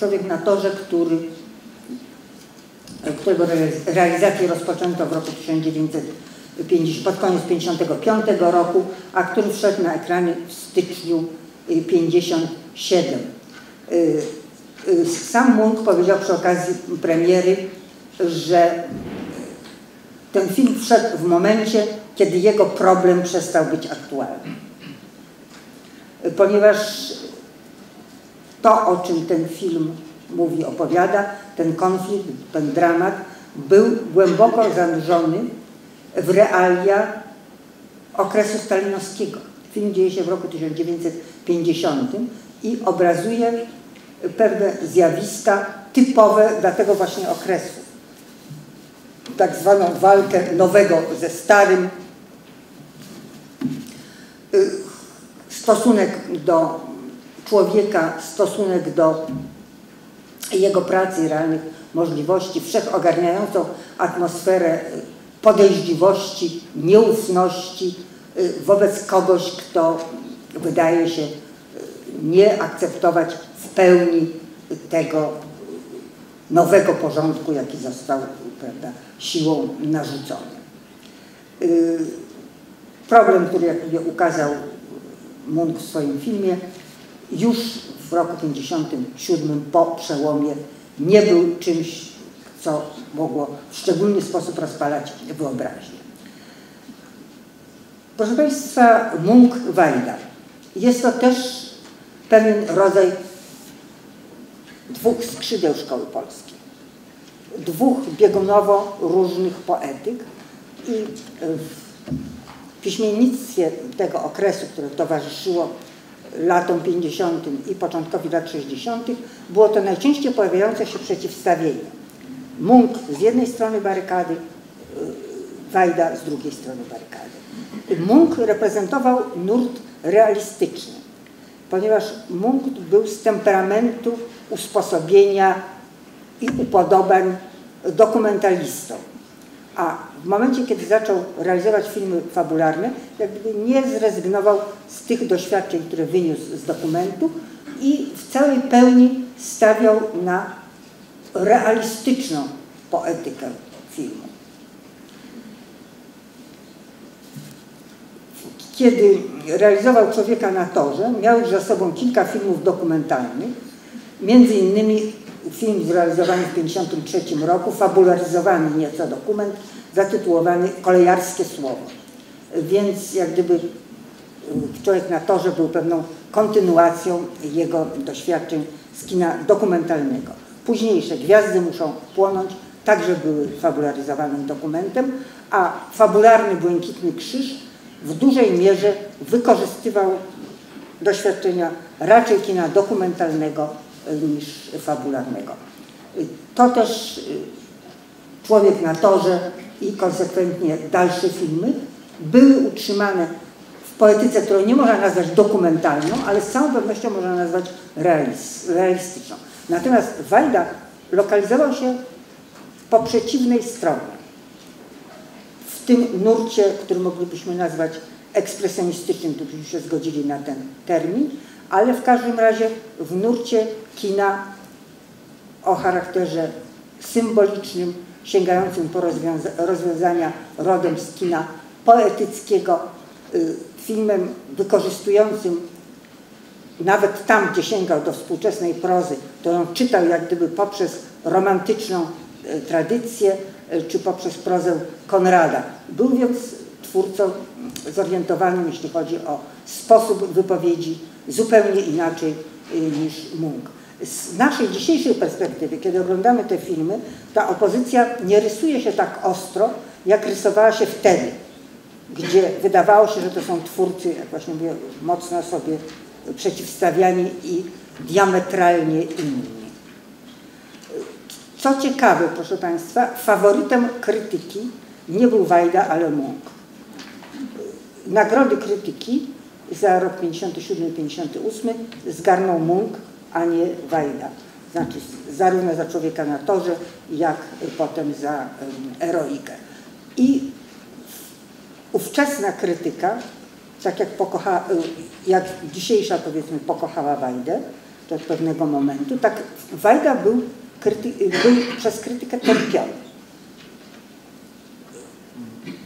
Człowiek na torze, którego realizację rozpoczęto w roku 1950, pod koniec 1955 roku, a który wszedł na ekrany w styczniu 1957. Sam Munch powiedział przy okazji premiery, że ten film wszedł w momencie, kiedy jego problem przestał być aktualny. Ponieważ to, o czym ten film mówi, opowiada, ten konflikt, ten dramat, był głęboko zanurzony w realia okresu stalinowskiego. Film dzieje się w roku 1950 i obrazuje pewne zjawiska typowe dla tego właśnie okresu. Tak zwaną walkę nowego ze starym, stosunek do człowieka, stosunek do jego pracy i realnych możliwości, wszechogarniającą atmosferę podejrzliwości, nieufności wobec kogoś, kto wydaje się nie akceptować w pełni tego nowego porządku, jaki został, prawda, siłą narzucony. Problem, który, jak mówię, ukazał Munch w swoim filmie, już w roku 1957 po przełomie nie był czymś, co mogło w szczególny sposób rozpalać wyobraźnię. Proszę Państwa, Munch-Wajda. Jest to też pewien rodzaj dwóch skrzydeł szkoły polskiej. Dwóch biegunowo różnych poetyk i w piśmiennictwie tego okresu, które towarzyszyło latom 50. i początkowi lat 60. było to najczęściej pojawiające się przeciwstawienie. Munch z jednej strony barykady, Wajda z drugiej strony barykady. Munch reprezentował nurt realistyczny, ponieważ Munch był z temperamentu, usposobienia i upodobań dokumentalistą. A w momencie, kiedy zaczął realizować filmy fabularne, jakby nie zrezygnował z tych doświadczeń, które wyniósł z dokumentu i w całej pełni stawiał na realistyczną poetykę filmu. Kiedy realizował Człowieka na torze, miał już za sobą kilka filmów dokumentalnych, między innymi film zrealizowany w 1953 roku, fabularyzowany nieco dokument, zatytułowany Kolejarskie słowo. Więc jak gdyby Człowiek na torze był pewną kontynuacją jego doświadczeń z kina dokumentalnego. Późniejsze Gwiazdy muszą płonąć także były fabularyzowanym dokumentem, a fabularny Błękitny krzyż w dużej mierze wykorzystywał doświadczenia raczej kina dokumentalnego niż fabularnego. To też Człowiek na torze i konsekwentnie dalsze filmy były utrzymane w poetyce, którą nie można nazwać dokumentalną, ale z całą pewnością można nazwać realistyczną. Natomiast Wajda lokalizował się po przeciwnej stronie. W tym nurcie, który moglibyśmy nazwać ekspresjonistycznym, tu byśmy się zgodzili na ten termin, ale w każdym razie w nurcie kina o charakterze symbolicznym, sięgającym po rozwiązania rodem z kina poetyckiego, filmem wykorzystującym nawet tam, gdzie sięgał do współczesnej prozy, którą czytał jak gdyby poprzez romantyczną tradycję, czy poprzez prozę Konrada. Był więc twórcą zorientowanym, jeśli chodzi o sposób wypowiedzi, zupełnie inaczej niż Munch. Z naszej dzisiejszej perspektywy, kiedy oglądamy te filmy, ta opozycja nie rysuje się tak ostro, jak rysowała się wtedy, gdzie wydawało się, że to są twórcy, jak właśnie mówię, mocno sobie przeciwstawiani i diametralnie inni. Co ciekawe, proszę Państwa, faworytem krytyki nie był Wajda, ale Munch. Nagrody krytyki za rok 57-58 zgarnął Munch, a nie Wajda. Znaczy zarówno za Człowieka na torze, jak potem za Eroikę. I ówczesna krytyka, tak jak dzisiejsza, powiedzmy, pokochała Wajdę, do pewnego momentu, tak Wajda był przez krytykę tępiony.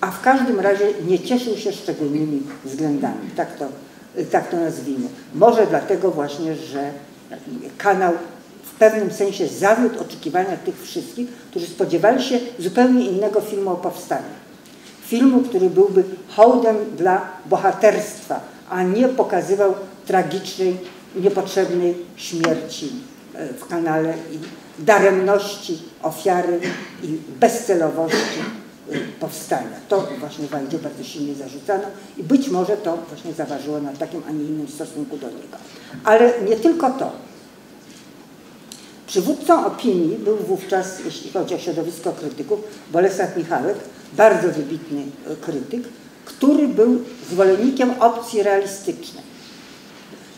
A w każdym razie nie cieszył się szczególnymi względami, tak to nazwijmy. Może dlatego właśnie, że kanał w pewnym sensie zawiódł oczekiwania tych wszystkich, którzy spodziewali się zupełnie innego filmu o powstaniu. Filmu, który byłby hołdem dla bohaterstwa, a nie pokazywał tragicznej, niepotrzebnej śmierci w kanale i daremności ofiary i bezcelowości powstania. To właśnie Wajdzie bardzo silnie zarzucano i być może to właśnie zaważyło na takim, a nie innym stosunku do niego. Ale nie tylko to. Przywódcą opinii był wówczas, jeśli chodzi o środowisko krytyków, Bolesław Michałek, bardzo wybitny krytyk, który był zwolennikiem opcji realistycznej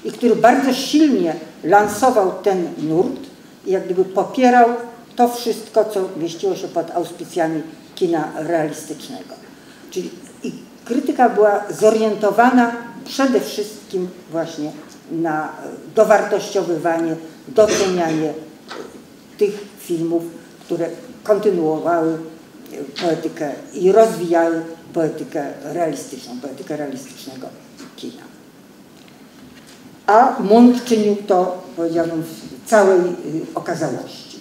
i który bardzo silnie lansował ten nurt i jak gdyby popierał to wszystko, co mieściło się pod auspicjami kina realistycznego. Czyli i krytyka była zorientowana przede wszystkim właśnie na dowartościowywanie, docenianie tych filmów, które kontynuowały poetykę i rozwijały poetykę realistycznego kina. A Munch czynił to, powiedziałbym, w całej okazałości.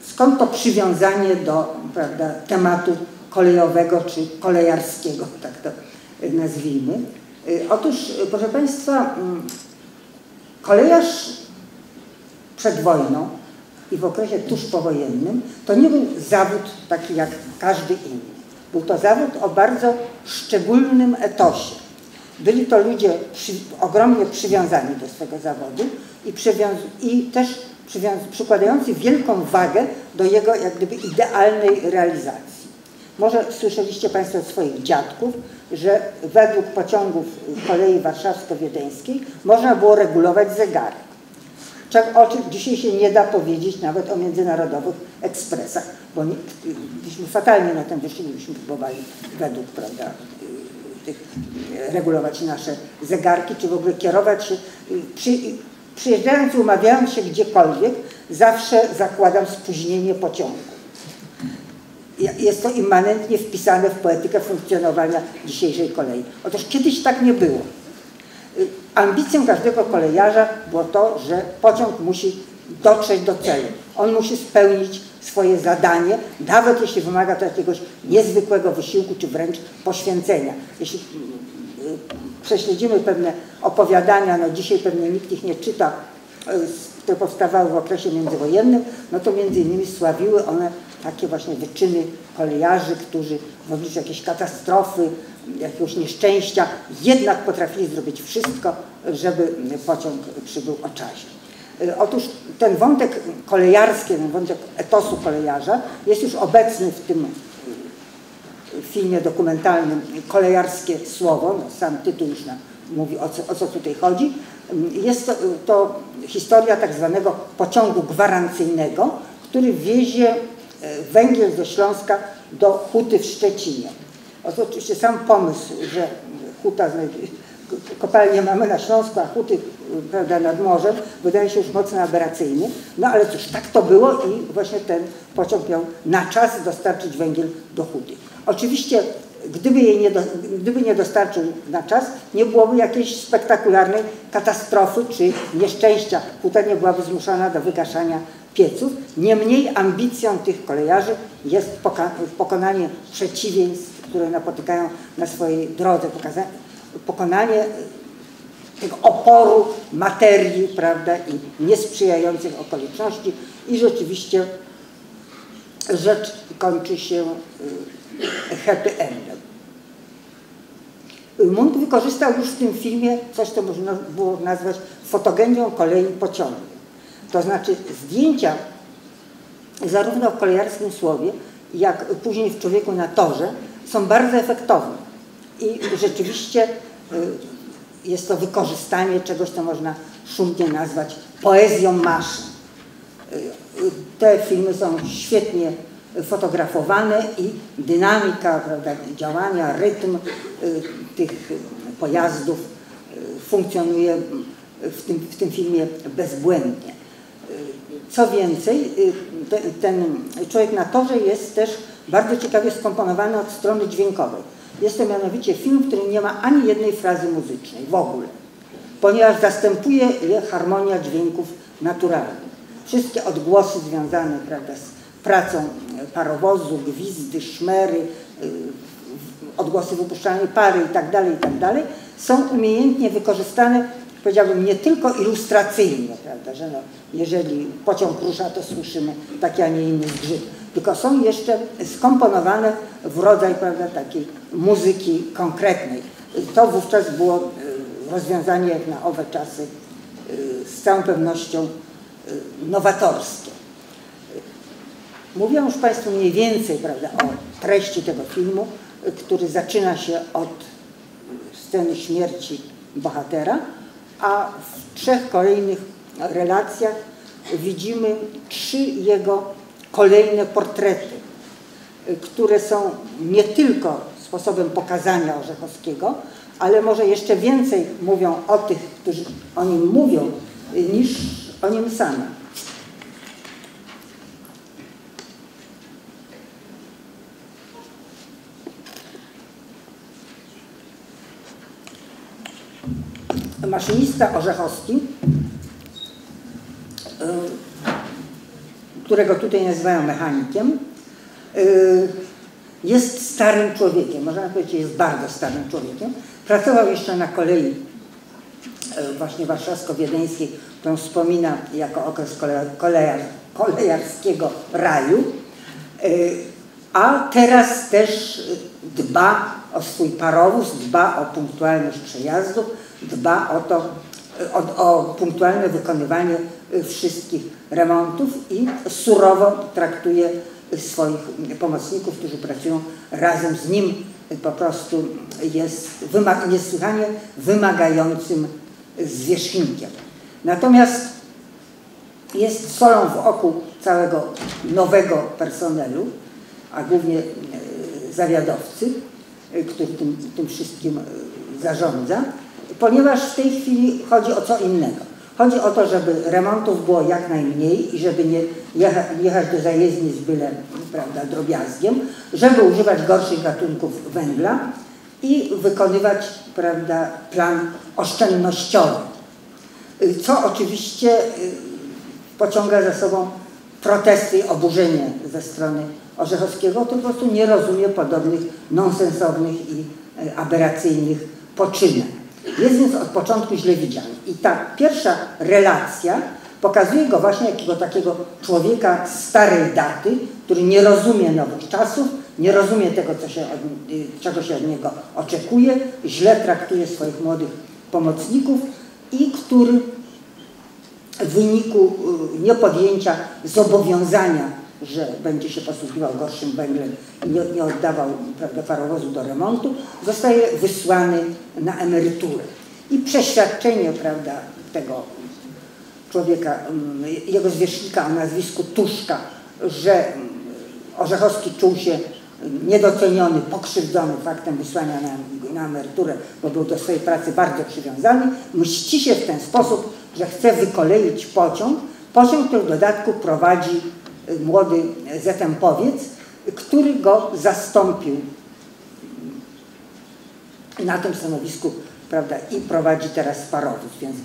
Skąd to przywiązanie do, prawda, tematu kolejowego czy kolejarskiego, tak to nazwijmy? Otóż, proszę Państwa, kolejarz przed wojną i w okresie tuż powojennym to nie był zawód taki jak każdy inny. Był to zawód o bardzo szczególnym etosie. Byli to ludzie ogromnie przywiązani do swego zawodu i też przykładający wielką wagę do jego jak gdyby idealnej realizacji. Może słyszeliście Państwo od swoich dziadków, że według pociągów kolei warszawsko-wiedeńskiej można było regulować zegarek. O czym dzisiaj się nie da powiedzieć nawet o międzynarodowych ekspresach, bo byśmy fatalnie na tym wyszli, byśmy próbowali według, prawda, regulować nasze zegarki, czy w ogóle kierować się. Przyjeżdżając i umawiając się gdziekolwiek, zawsze zakładam spóźnienie pociągu. Jest to immanentnie wpisane w poetykę funkcjonowania dzisiejszej kolei. Otóż kiedyś tak nie było. Ambicją każdego kolejarza było to, że pociąg musi dotrzeć do celu. On musi spełnić swoje zadanie, nawet jeśli wymaga to jakiegoś niezwykłego wysiłku, czy wręcz poświęcenia. Jeśli prześledzimy pewne opowiadania, no dzisiaj pewnie nikt ich nie czyta, które powstawały w okresie międzywojennym, no to między innymi sławiły one takie właśnie wyczyny kolejarzy, którzy w obliczu jakiejś katastrofy, jakiegoś nieszczęścia jednak potrafili zrobić wszystko, żeby pociąg przybył o czasie. Otóż ten wątek kolejarski, ten wątek etosu kolejarza jest już obecny w tym filmie dokumentalnym Kolejarskie słowo, no, sam tytuł już mówi o co tutaj chodzi. Jest to historia tak zwanego pociągu gwarancyjnego, który wiezie węgiel ze Śląska do huty w Szczecinie. Oto oczywiście sam pomysł, że huta, kopalnię mamy na Śląsku, a huty, prawda, nad morzem, wydaje się już mocno aberracyjny. No ale cóż, tak to było i właśnie ten pociąg miał na czas dostarczyć węgiel do huty. Oczywiście, gdyby nie dostarczył na czas, nie byłoby jakiejś spektakularnej katastrofy czy nieszczęścia. Huta nie byłaby zmuszona do wygaszania pieców. Niemniej ambicją tych kolejarzy jest pokonanie przeciwieństw, które napotykają na swojej drodze, pokonanie tego oporu materii, prawda, i niesprzyjających okoliczności i rzeczywiście rzecz kończy się happy endem. Munch wykorzystał już w tym filmie coś, co można było nazwać fotogenią kolei pociągu. To znaczy zdjęcia zarówno w Kolejarskim słowie, jak później w Człowieku na torze są bardzo efektowne. I rzeczywiście jest to wykorzystanie czegoś, co można szumnie nazwać poezją maszyn. Te filmy są świetnie fotografowane i dynamika, prawda, działania, rytm tych pojazdów funkcjonuje w tym filmie bezbłędnie. Co więcej, ten Człowiek na torze jest też bardzo ciekawie skomponowany od strony dźwiękowej. Jest to mianowicie film, w którym nie ma ani jednej frazy muzycznej w ogóle, ponieważ zastępuje je harmonia dźwięków naturalnych. Wszystkie odgłosy związane, prawda, z pracą parowozu, gwizdy, szmery, odgłosy wypuszczanej pary itd., są umiejętnie wykorzystane, powiedziałbym, nie tylko ilustracyjnie, prawda, że no, jeżeli pociąg rusza, to słyszymy taki, a nie inny zgrzyt, tylko są jeszcze skomponowane w rodzaj, prawda, takiej muzyki konkretnej. To wówczas było rozwiązanie jak na owe czasy z całą pewnością nowatorskie. Mówiłam już Państwu mniej więcej, prawda, o treści tego filmu, który zaczyna się od sceny śmierci bohatera, a w 3 kolejnych relacjach widzimy 3 jego kolejne portrety, które są nie tylko sposobem pokazania Orzechowskiego, ale może jeszcze więcej mówią o tych, którzy o nim mówią, niż o nim samym. Maszynista Orzechowski, którego tutaj nazywają mechanikiem, jest starym człowiekiem, można powiedzieć, jest bardzo starym człowiekiem. Pracował jeszcze na kolei właśnie warszawsko-wiedeńskiej, którą wspomina jako okres kolejarskiego raju, a teraz też dba o swój parowóz, dba o punktualność przejazdów, dba o to, o punktualne wykonywanie wszystkich remontów i surowo traktuje swoich pomocników, którzy pracują razem z nim. Po prostu jest niesłychanie wymagającym zwierzchnikiem. Natomiast jest solą w oku całego nowego personelu, a głównie zawiadowcy, który tym wszystkim zarządza, ponieważ w tej chwili chodzi o co innego. Chodzi o to, żeby remontów było jak najmniej i żeby nie jechać do zajezdni z byle, prawda, drobiazgiem, żeby używać gorszych gatunków węgla i wykonywać, prawda, plan oszczędnościowy, co oczywiście pociąga za sobą protesty i oburzenie ze strony Orzechowskiego, który po prostu nie rozumie podobnych nonsensownych i aberracyjnych poczynań. Jest więc od początku źle widziany. I ta pierwsza relacja pokazuje go właśnie jakiego takiego człowieka starej daty, który nie rozumie nowych czasów, nie rozumie tego, czego się od niego oczekuje, źle traktuje swoich młodych pomocników i który w wyniku niepodjęcia zobowiązania, że będzie się posługiwał gorszym węglem i nie oddawał, prawda, parowozu do remontu, zostaje wysłany na emeryturę. I przeświadczenie, prawda, tego człowieka, jego zwierzchnika o nazwisku Tuszka, że Orzechowski czuł się niedoceniony, pokrzywdzony faktem wysłania na emeryturę, bo był do swojej pracy bardzo przywiązany, mści się w ten sposób, że chce wykoleić pociąg, który w dodatku prowadzi młody zetempowiec, który go zastąpił na tym stanowisku, prawda, i prowadzi teraz parowóz. Więc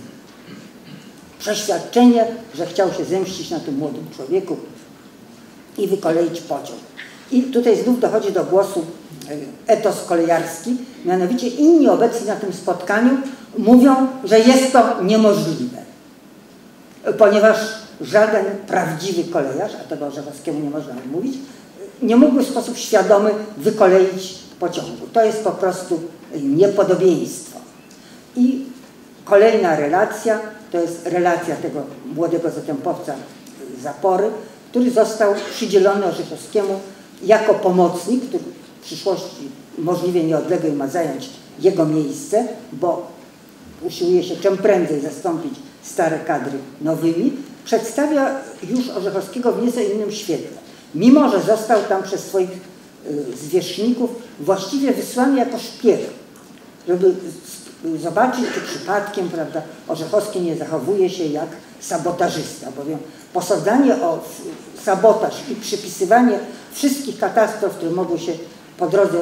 przeświadczenie, że chciał się zemścić na tym młodym człowieku i wykoleić pociąg. I tutaj znów dochodzi do głosu etos kolejarski, mianowicie inni obecni na tym spotkaniu mówią, że jest to niemożliwe, ponieważ żaden prawdziwy kolejarz, a tego Orzechowskiemu nie można mówić, nie mógłby w sposób świadomy wykoleić pociągu. To jest po prostu niepodobieństwo. I kolejna relacja, to jest relacja tego młodego zatępowca Zapory, który został przydzielony Orzechowskiemu jako pomocnik, który w przyszłości możliwie nieodległej ma zająć jego miejsce, bo usiłuje się czym prędzej zastąpić stare kadry nowymi, przedstawia już Orzechowskiego w nieco innym świetle. Mimo że został tam przez swoich zwierzchników właściwie wysłany jako szpieg, żeby zobaczyć, czy przypadkiem, prawda, Orzechowski nie zachowuje się jak sabotażysta, bowiem posądzanie o sabotaż i przypisywanie wszystkich katastrof, które mogły się po drodze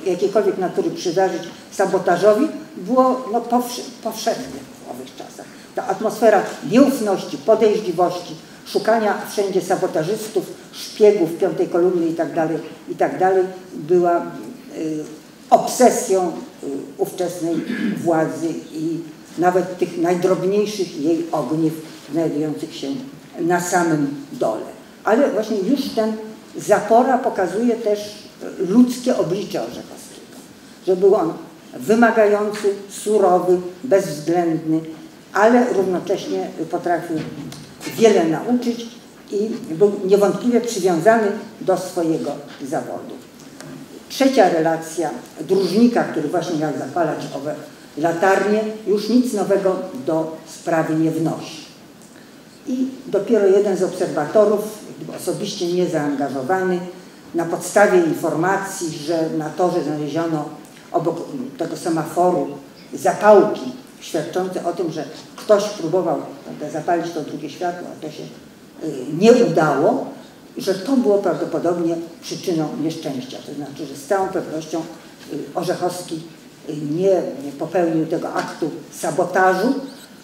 jakiejkolwiek natury przydarzyć sabotażowi, było no, powszechne w owych czasach. Ta atmosfera nieufności, podejrzliwości, szukania wszędzie sabotażystów, szpiegów, piątej kolumny i tak dalej, była obsesją ówczesnej władzy i nawet tych najdrobniejszych jej ogniw znajdujących się na samym dole. Ale właśnie już ten Zapora pokazuje też ludzkie oblicze Orzechowskiego, że był on wymagający, surowy, bezwzględny, ale równocześnie potrafił wiele nauczyć i był niewątpliwie przywiązany do swojego zawodu. Trzecia relacja dróżnika, który właśnie miał zapalać owe latarnie, już nic nowego do sprawy nie wnosi. I dopiero jeden z obserwatorów, osobiście niezaangażowany, na podstawie informacji, że na torze znaleziono obok tego semaforu zapałki świadczące o tym, że ktoś próbował zapalić to drugie światło, a to się nie udało, że to było prawdopodobnie przyczyną nieszczęścia. To znaczy, że z całą pewnością Orzechowski nie popełnił tego aktu sabotażu,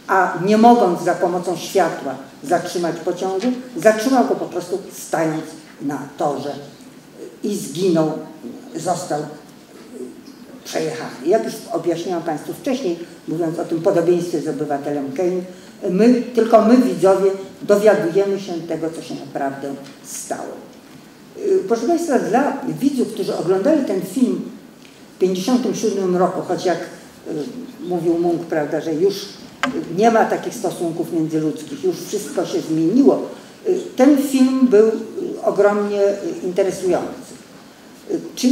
a nie mogąc za pomocą światła zatrzymać pociągu, zatrzymał go po prostu stając na torze i zginął, został przejechany. Jak już objaśniłam Państwu wcześniej, mówiąc o tym podobieństwie z obywatelem Kane, tylko my, widzowie, dowiadujemy się tego, co się naprawdę stało. Proszę Państwa, dla widzów, którzy oglądali ten film w 1957 roku, choć jak mówił Munk, prawda, że już nie ma takich stosunków międzyludzkich, już wszystko się zmieniło, ten film był ogromnie interesujący. Czy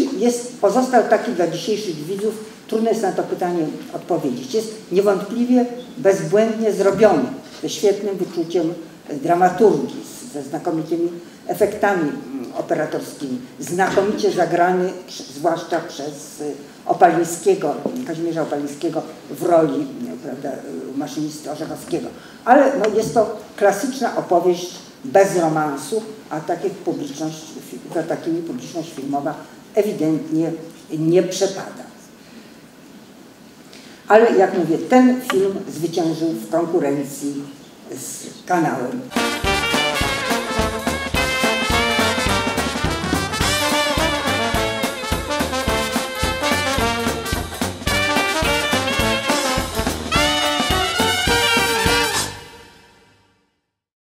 pozostał taki dla dzisiejszych widzów? Trudno jest na to pytanie odpowiedzieć. Jest niewątpliwie bezbłędnie zrobiony, ze świetnym wyczuciem dramaturgii, ze znakomitymi efektami operatorskimi, znakomicie zagrany, zwłaszcza przez Opalińskiego, Kazimierza Opalińskiego w roli, prawda, maszynisty Orzechowskiego. Ale no, jest to klasyczna opowieść bez romansu, a takimi publiczność filmowa ewidentnie nie przepada. Ale jak mówię, ten film zwyciężył w konkurencji z Kanałem.